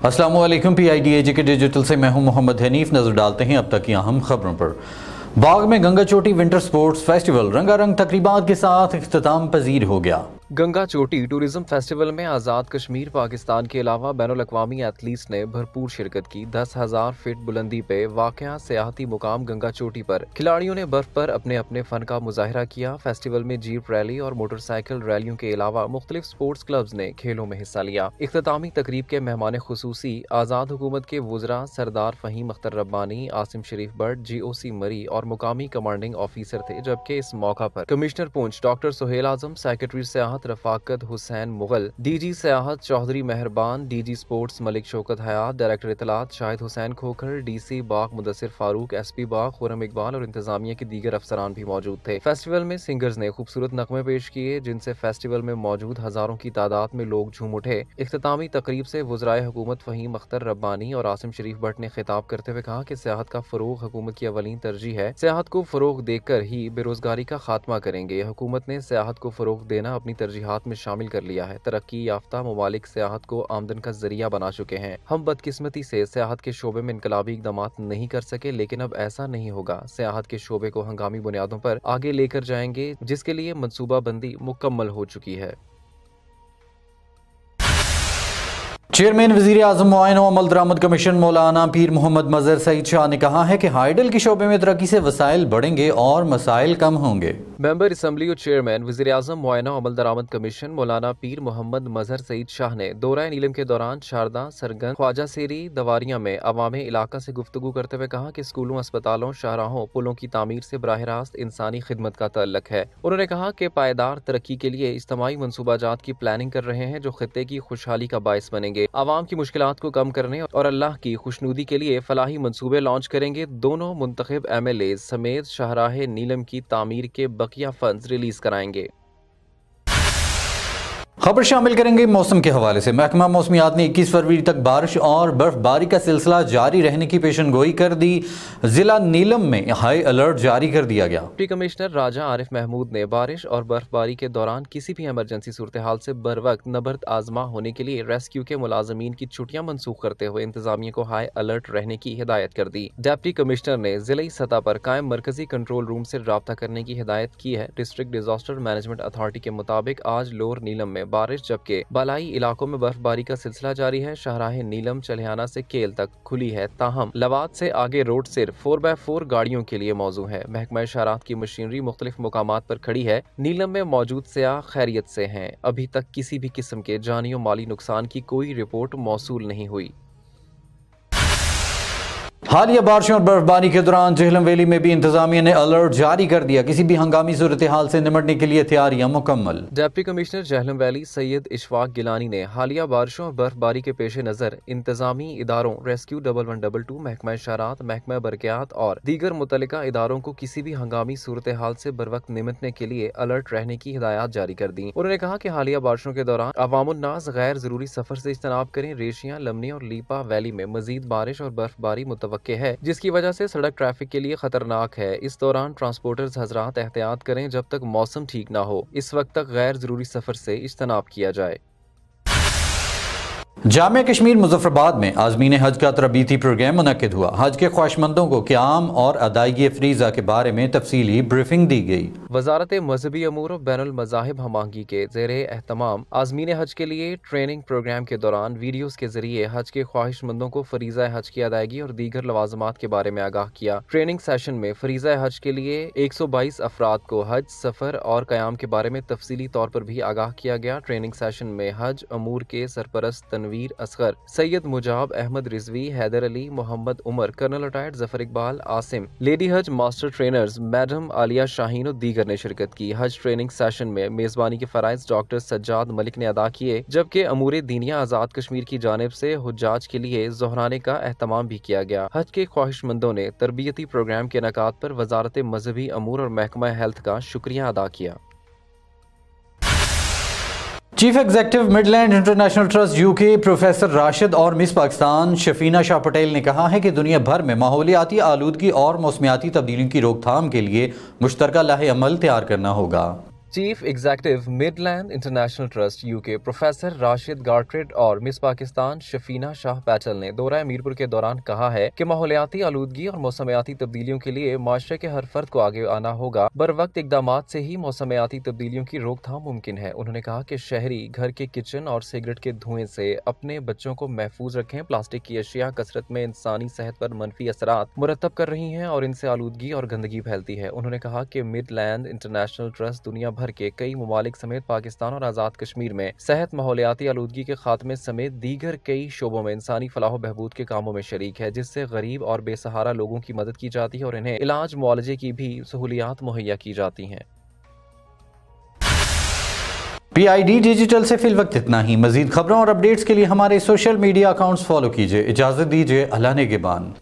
अस्सलामु अलैकुम। PIDAG के डिजिटल से मैं हूं मोहम्मद हनीफ। नजर डालते हैं अब तक की अहम खबरों पर। बाग में गंगा चोटी विंटर स्पोर्ट्स फेस्टिवल रंगारंग तकरीबात के साथ इख्तिताम पजीर हो गया। गंगा चोटी टूरिज्म फेस्टिवल में आज़ाद कश्मीर पाकिस्तान के अलावा बैनुल-अक़वामी एथलीट्स ने भरपूर शिरकत की। 10,000 फीट बुलंदी पे वाक़या सियाहती मुकाम गंगा चोटी पर खिलाड़ियों ने बर्फ पर अपने अपने फन का मुजाहरा किया। फेस्टिवल में जीप रैली और मोटरसाइकिल रैलियों के अलावा मुख्तलिफ स्पोर्ट्स क्लब्स ने खेलों में हिस्सा लिया। इख्तितामी तकरीब के मेहमान खुसूसी आज़ाद हुकूमत के वुज़रा सरदार फ़हीम अख्तर रब्बानी, आसिम शरीफ बट, GOC मरी और मुकामी कमांडिंग ऑफिसर थे, जबकि इस मौका पर कमिश्नर पूंछ डॉक्टर सुहेल आजम, सेक्रेटरी सियाहत रफाकत हुसैन मुगल, DG सियाहत चौधरी मेहरबान, DG स्पोर्ट्स मलिक शौकत हयात, डायरेक्टर इतलात शाहिद हुसैन खोखर, DC बाग मुदस्सिर फारूक, SP बाग खुरम इकबाल और इंतजामिया के दीगर अफसरान भी मौजूद थे। फेस्टिवल में सिंगर्स ने खूबसूरत नगमे पेश किए, जिनसे फेस्टिवल में मौजूद हजारों की तादाद में लोग झूम उठे। इख्तितामी तकरीब से वज़राए हुकूमत फ़हीम अख्तर रब्बानी और आसिम शरीफ बट ने खिताब करते हुए कहा कि सियाहत का फरोग हुकूमत की अवलीन तरजीह है। सियाहत को फरोग देकर ही बेरोजगारी का खात्मा करेंगे। हुकूमत ने सियाहत को फरोग देना अपनी तरजीहात में शामिल कर लिया है। तरक्की याफ्ता ममालिक सियाहत को आमदन का जरिया बना चुके हैं। हम बदकिस्मती से सियाहत के शोबे में इनकलाबी इक़दामात नहीं कर सके, लेकिन अब ऐसा नहीं होगा। सियाहत के शोबे को हंगामी बुनियादों पर आगे लेकर जाएंगे, जिसके लिए मनसूबा बंदी मुकम्मल हो चुकी है। चेयरमैन वज़ीर-ए-आज़म मुआयना व अमल दरामद कमीशन मौलाना पीर मोहम्मद मज़हर सईद शाह ने कहा है कि हाइडल के शोबे में तरक्की से वसाइल बढ़ेंगे और मसाइल कम होंगे। मेंबर असम्बली और चेयरमैन वज़ीर-ए-आज़म मुआयना व अमल दरामद कमीशन मौलाना पीर मोहम्मद मज़हर सईद शाह ने दौरा नीलम के दौरान शारदा, सरगन, ख्वाजा सेरी, दवारियां में अवाम इलाका से गुफ्तगू करते हुए कहा कि स्कूलों, अस्पतालों, शाहराहों, पुलों की तामीर से बराह रास्त इंसानी खिदमत का तअल्लुक है। उन्होंने कहा कि पायदार तरक्की के लिए इज्तिमाई मंसूबाजात की प्लानिंग कर रहे हैं, जो खित्ते की खुशहाली का बायस बनेंगे। आवाम की मुश्किलात को कम करने और अल्लाह की खुशनुदी के लिए फलाही मंसूबे लॉन्च करेंगे। दोनों मुंतखब MLAs समेत शाहराह नीलम की तामीर के बकिया फंड्स रिलीज कराएंगे। खबर शामिल करेंगे मौसम के हवाले से। महकमा मौसमियात ने 21 फरवरी तक बारिश और बर्फबारी का सिलसिला जारी रहने की पेशनगोई कर दी। जिला नीलम में हाई अलर्ट जारी कर दिया गया। डिप्टी कमिश्नर राजा आरिफ महमूद ने बारिश और बर्फबारी के दौरान किसी भी इमरजेंसी सूरत हाल से बर वक्त नबर्द आजमा होने के लिए रेस्क्यू के मुलाजमीन की छुट्टियां मनसूख करते हुए इंतजामिया को हाई अलर्ट रहने की हिदायत कर दी। डिप्टी कमिश्नर ने जिले सतह पर कायम मरकजी कंट्रोल रूम से राब्ता करने की हिदायत की है। डिस्ट्रिक्ट डिजास्टर मैनेजमेंट अथॉरिटी के मुताबिक आज लोअर नीलम में बारिश, जबकि बालाई इलाकों में बर्फबारी का सिलसिला जारी है। शाहराह नीलम चलियाना से केल तक खुली है, ताहम लवाद से आगे रोड सिर्फ 4x4 गाड़ियों के लिए मौजूद है। महकमा शहरात की मशीनरी मुख्तलिफ मुकामात पर खड़ी है। नीलम में मौजूद सियाह खैरियत से हैं। अभी तक किसी भी किस्म के जानी और माली नुकसान की कोई रिपोर्ट मौसूल नहीं हुई। हालिया बारिशों और बर्फबारी के दौरान जेहलम वैली में भी इंतजामिया ने अलर्ट जारी कर दिया। किसी भी हंगामी सूरत हाल से निमटने के लिए तैयारियां मुकम्मल। Deputy commissioner Jhelum valley Syed Ishfaq Gilani ने हालिया बारिशों और बर्फबारी के पेश नज़र इंतजामी इदारों रेस्क्यू 1112, महकमा शहरात, महकमा बरक़ियात और दीगर मुतल्लिका इदारों को किसी भी हंगामी सूरत हाल से बर वक्त निमटने के लिए अलर्ट रहने की हिदायत जारी कर दी। उन्होंने कहा कि हालिया बारिशों के दौरान अवामुन्नास गैर जरूरी सफर से इज्तनाब करें। रेशियां, लमनी और लीपा वैली में मजीद बारिश और बर्फबारी मुतवक्के है, जिसकी वजह से सड़क ट्रैफिक के लिए खतरनाक है। इस दौरान ट्रांसपोर्टर्स हजरात एहतियात करें जब तक मौसम ठीक ना हो। इस वक्त तक गैर जरूरी सफर से इज्तनाब किया जाए। जामिया कश्मीर मुजफ्फराबाद में आज़मीन हज का तरबीती प्रोग्राम मुनक्किद हुआ। हज के ख्वाहिशमंदों को क़याम और अदायगी फ़रीज़ा के बारे में तफसीली ब्रीफिंग दी गई। वजारत मजहबी अमूर और बैनुल मज़ाहिब हमांगी के ज़ेरे एहतमाम आज़मीन हज के लिए ट्रेनिंग प्रोग्राम के दौरान वीडियोज़ के जरिए हज के ख्वाहिशमंदों को फ़रीज़ा हज की अदायगी और दीगर लवाज़मात के बारे में आगाह किया। ट्रेनिंग सेशन में फ़रीज़ा हज के लिए 122 अफराद को हज, सफ़र और क़याम के बारे में तफसीली तौर पर भी आगाह किया गया। ट्रेनिंग सेशन में हज अमूर के सरपरस्त Tanveer Asghar, Syed Mujab Ahmed Rizvi, Haider Ali, Mohammad Umar, colonel retired Zafar Iqbal, Asim, lady हज master trainers madam Aliya Shaheen और दीगर ने शिरकत की। हज ट्रेनिंग सेशन में मेजबानी के फराइज डॉक्टर सज्जाद मलिक ने अदा किए, जबकि अमूर दीनिया आज़ाद कश्मीर की जानिब से हुज्जाज के लिए ज़ोहराने का एहतमाम भी किया गया। हज के ख्वाहिशमंदों ने तरबियती प्रोग्राम के इनेकाद पर वजारत मजहबी अमूर और महकमा हेल्थ का शुक्रिया अदा किया। Chief executive Midland International trust UK professor Rashid और मिस पाकिस्तान शफीना शाह पटेल ने कहा है कि दुनिया भर में माहौलियाती आलूदगी और मौसमियाती तब्दीलियों की रोकथाम के लिए मुश्तरका लाहे अमल तैयार करना होगा। Chief executive Midland International Trust UK professor Rashid गार्ट्रेड और मिस पाकिस्तान शफीना शाह पैटल ने दौरा मीरपुर के दौरान कहा है कि माहौलियाती आलूदगी और मौसमियाती तब्दीलियों के लिए माशरे के हर फर्द को आगे आना होगा। बर वक्त इकदामात से ही मौसमियाती तब्दीलियों की रोकथाम मुमकिन है। उन्होंने कहा कि शहरी घर के किचन और सिगरेट के धुएं से अपने बच्चों को महफूज रखें। प्लास्टिक की अशिया कसरत में इंसानी सेहत पर मनफी असरात मुरतब कर रही हैं और इनसे आलूदगी और गंदगी फैलती है। उन्होंने कहा कि मिडलैंड इंटरनेशनल ट्रस्ट दुनिया भर के कई ममालिक समेत पाकिस्तान और आज़ाद कश्मीर में सेहत, माहौलियाती आलूदगी के खात्मे समेत दीगर कई शोबों में इंसानी फलाह बहबूद के कामों में शरीक है, जिससे गरीब और बेसहारा लोगों की मदद की जाती है और इन्हें इलाज मुआलजे की भी सहूलियात मुहैया की जाती हैं। PID डिजिटल से फिल वक्त इतना ही। मजीद खबरों और अपडेट्स के लिए हमारे सोशल मीडिया अकाउंट्स फॉलो कीजिए। इजाजत दीजिए, अल्लाह नेगेबान।